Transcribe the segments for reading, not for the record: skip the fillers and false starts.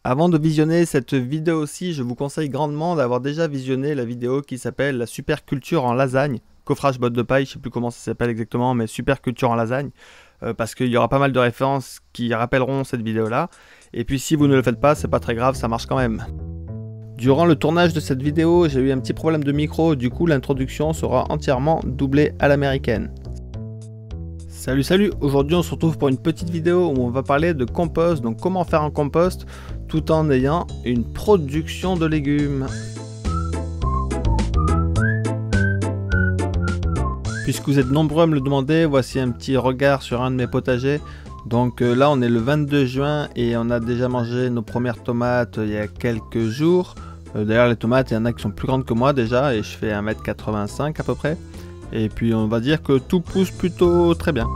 Avant de visionner cette vidéo aussi, je vous conseille grandement d'avoir déjà visionné la vidéo qui s'appelle la super culture en lasagne, coffrage botte de paille, je sais plus comment ça s'appelle exactement, mais super culture en lasagne, parce qu'il y aura pas mal de références qui rappelleront cette vidéo là, et puis si vous ne le faites pas, c'est pas très grave, ça marche quand même. Durant le tournage de cette vidéo, j'ai eu un petit problème de micro, du coup l'introduction sera entièrement doublée à l'américaine. Salut, aujourd'hui on se retrouve pour une petite vidéo où on va parler de compost, donc comment faire un compost tout en ayant une production de légumes. Puisque vous êtes nombreux à me le demander, voici un petit regard sur un de mes potagers. Donc là on est le 22 juin et on a déjà mangé nos premières tomates il y a quelques jours. D'ailleurs les tomates, il y en a qui sont plus grandes que moi déjà et je fais 1m85 à peu près. Et puis on va dire que tout pousse plutôt très bien.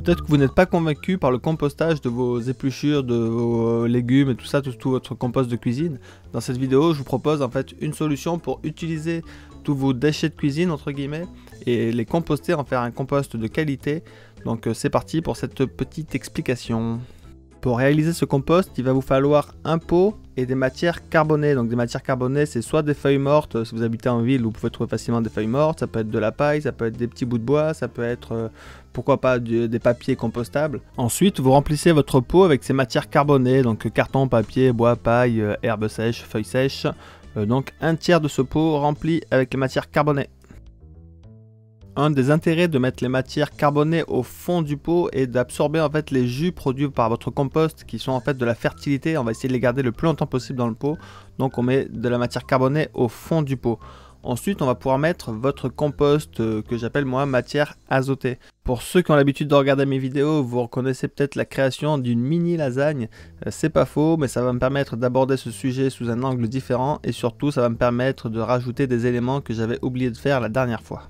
Peut-être que vous n'êtes pas convaincu par le compostage de vos épluchures, de vos légumes et tout ça, tout votre compost de cuisine. Dans cette vidéo, je vous propose en fait une solution pour utiliser tous vos déchets de cuisine entre guillemets et les composter, en faire un compost de qualité. Donc c'est parti pour cette petite explication. Pour réaliser ce compost, il va vous falloir un pot et des matières carbonées. Donc des matières carbonées, c'est soit des feuilles mortes, si vous habitez en ville, vous pouvez trouver facilement des feuilles mortes, ça peut être de la paille, ça peut être des petits bouts de bois, ça peut être, pourquoi pas, des papiers compostables. Ensuite, vous remplissez votre pot avec ces matières carbonées, donc carton, papier, bois, paille, herbes sèches, feuilles sèches. Donc un tiers de ce pot rempli avec les matières carbonées. Un des intérêts de mettre les matières carbonées au fond du pot est d'absorber en fait les jus produits par votre compost qui sont en fait de la fertilité. On va essayer de les garder le plus longtemps possible dans le pot. Donc on met de la matière carbonée au fond du pot. Ensuite on va pouvoir mettre votre compost que j'appelle moi matière azotée. Pour ceux qui ont l'habitude de regarder mes vidéos, vous reconnaissez peut-être la création d'une mini lasagne. C'est pas faux, mais ça va me permettre d'aborder ce sujet sous un angle différent et surtout ça va me permettre de rajouter des éléments que j'avais oublié de faire la dernière fois.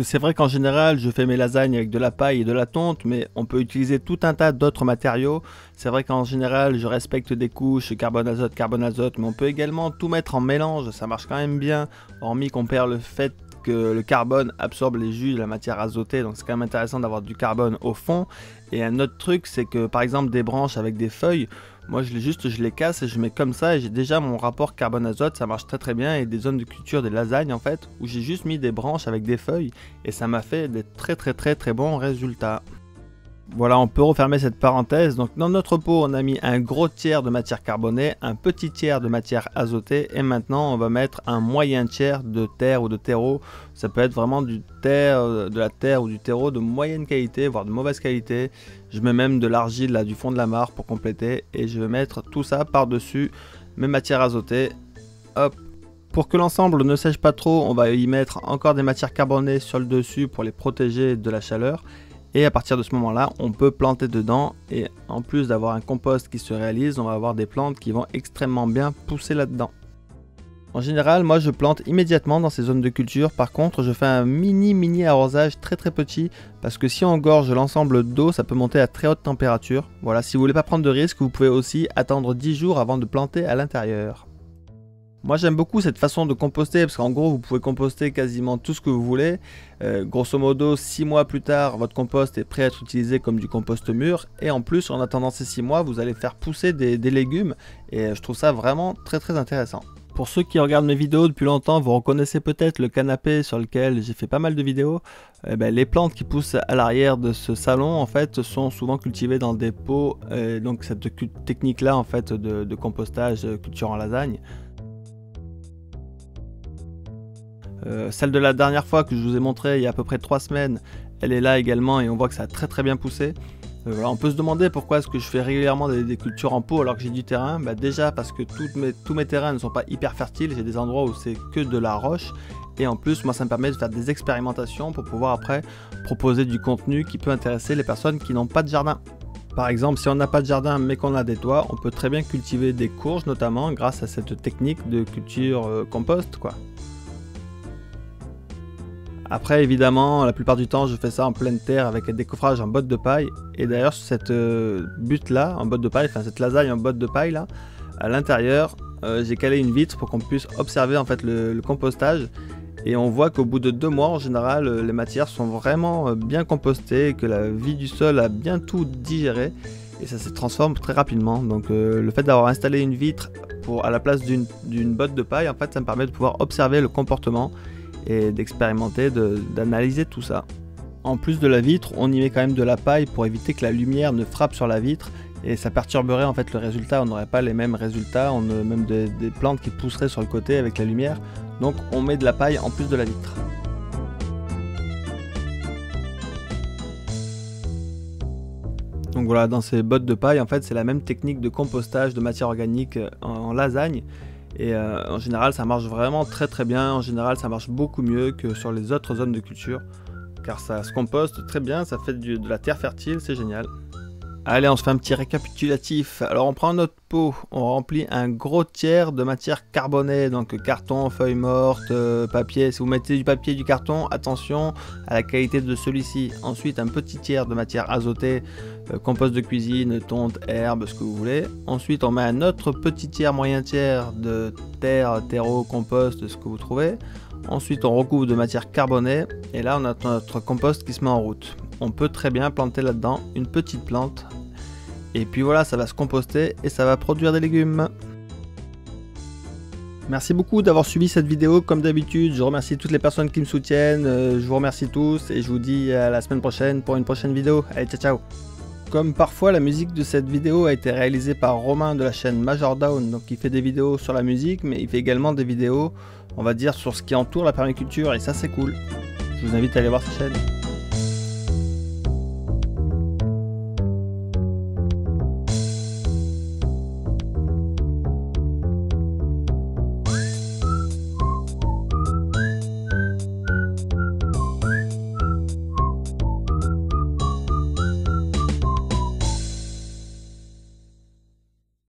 C'est vrai qu'en général, je fais mes lasagnes avec de la paille et de la tonte, mais on peut utiliser tout un tas d'autres matériaux. C'est vrai qu'en général, je respecte des couches carbone-azote, mais on peut également tout mettre en mélange, ça marche quand même bien, hormis qu'on perd le fait que le carbone absorbe les jus de la matière azotée, donc c'est quand même intéressant d'avoir du carbone au fond. Et un autre truc, c'est que par exemple des branches avec des feuilles, moi je les casse et je mets comme ça et j'ai déjà mon rapport carbone-azote, ça marche très bien. Et des zones de culture des lasagnes en fait, où j'ai juste mis des branches avec des feuilles et ça m'a fait des très bons résultats. Voilà, on peut refermer cette parenthèse. Donc dans notre pot, on a mis un gros tiers de matière carbonée, un petit tiers de matière azotée et maintenant on va mettre un moyen tiers de terre ou de terreau. Ça peut être vraiment de la terre ou du terreau de moyenne qualité, voire de mauvaise qualité. Je mets même de l'argile là du fond de la mare pour compléter et je vais mettre tout ça par-dessus mes matières azotées. Hop. Pour que l'ensemble ne sèche pas trop, on va y mettre encore des matières carbonées sur le dessus pour les protéger de la chaleur. Et à partir de ce moment-là, on peut planter dedans et en plus d'avoir un compost qui se réalise, on va avoir des plantes qui vont extrêmement bien pousser là-dedans. En général, moi je plante immédiatement dans ces zones de culture. Par contre, je fais un mini arrosage très petit parce que si on engorge l'ensemble d'eau, ça peut monter à très haute température. Voilà, si vous voulez pas prendre de risque, vous pouvez aussi attendre 10 jours avant de planter à l'intérieur. Moi j'aime beaucoup cette façon de composter parce qu'en gros vous pouvez composter quasiment tout ce que vous voulez. Grosso modo 6 mois plus tard votre compost est prêt à être utilisé comme du compost mûr. Et en plus en attendant ces 6 mois vous allez faire pousser des légumes. Et je trouve ça vraiment très intéressant. Pour ceux qui regardent mes vidéos depuis longtemps, vous reconnaissez peut-être le canapé sur lequel j'ai fait pas mal de vidéos. Les plantes qui poussent à l'arrière de ce salon en fait sont souvent cultivées dans des pots. Donc cette technique là en fait de compostage culture en lasagne. Celle de la dernière fois que je vous ai montré il y a à peu près 3 semaines, elle est là également et on voit que ça a très bien poussé. Voilà, on peut se demander pourquoi est-ce que je fais régulièrement des cultures en pot alors que j'ai du terrain. Déjà parce que tous mes terrains ne sont pas hyper fertiles, j'ai des endroits où c'est que de la roche. Et en plus moi ça me permet de faire des expérimentations pour pouvoir après proposer du contenu qui peut intéresser les personnes qui n'ont pas de jardin. Par exemple, si on n'a pas de jardin mais qu'on a des toits, on peut très bien cultiver des courges notamment grâce à cette technique de culture compost quoi. Après évidemment la plupart du temps je fais ça en pleine terre avec un décoffrage en botte de paille. Et d'ailleurs cette butte là en botte de paille, enfin cette lasagne en botte de paille là, à l'intérieur j'ai calé une vitre pour qu'on puisse observer en fait le compostage. Et on voit qu'au bout de 2 mois, en général, les matières sont vraiment bien compostées, que la vie du sol a bien tout digéré et ça se transforme très rapidement. Donc le fait d'avoir installé une vitre à la place d'une botte de paille, en fait, ça me permet de pouvoir observer le comportement et d'expérimenter, d'analyser tout ça. En plus de la vitre, on y met quand même de la paille pour éviter que la lumière ne frappe sur la vitre et ça perturberait en fait le résultat. On n'aurait pas les mêmes résultats, on a même des plantes qui pousseraient sur le côté avec la lumière. Donc on met de la paille en plus de la vitre. Donc voilà, dans ces bottes de paille, en fait, c'est la même technique de compostage de matière organique en lasagne. Et en général, ça marche vraiment très bien. En général, ça marche beaucoup mieux que sur les autres zones de culture. Car ça se composte très bien, ça fait de la terre fertile, c'est génial. Allez, on se fait un petit récapitulatif. Alors on prend notre pot, on remplit un gros tiers de matière carbonée, donc carton, feuilles mortes, papier. Si vous mettez du papier et du carton, attention à la qualité de celui-ci. Ensuite un petit tiers de matière azotée, compost de cuisine, tonte, herbe, ce que vous voulez. Ensuite on met un autre petit tiers, moyen tiers de terre, terreau, compost, ce que vous trouvez. Ensuite on recouvre de matière carbonée et là on a notre compost qui se met en route. On peut très bien planter là-dedans une petite plante. Et puis voilà, ça va se composter et ça va produire des légumes. Merci beaucoup d'avoir suivi cette vidéo comme d'habitude. Je remercie toutes les personnes qui me soutiennent. Je vous remercie tous et je vous dis à la semaine prochaine pour une prochaine vidéo. Allez, ciao ciao. Comme parfois, la musique de cette vidéo a été réalisée par Romain de la chaîne Majordown. Donc il fait des vidéos sur la musique, mais il fait également des vidéos, on va dire, sur ce qui entoure la permaculture et ça c'est cool. Je vous invite à aller voir sa chaîne.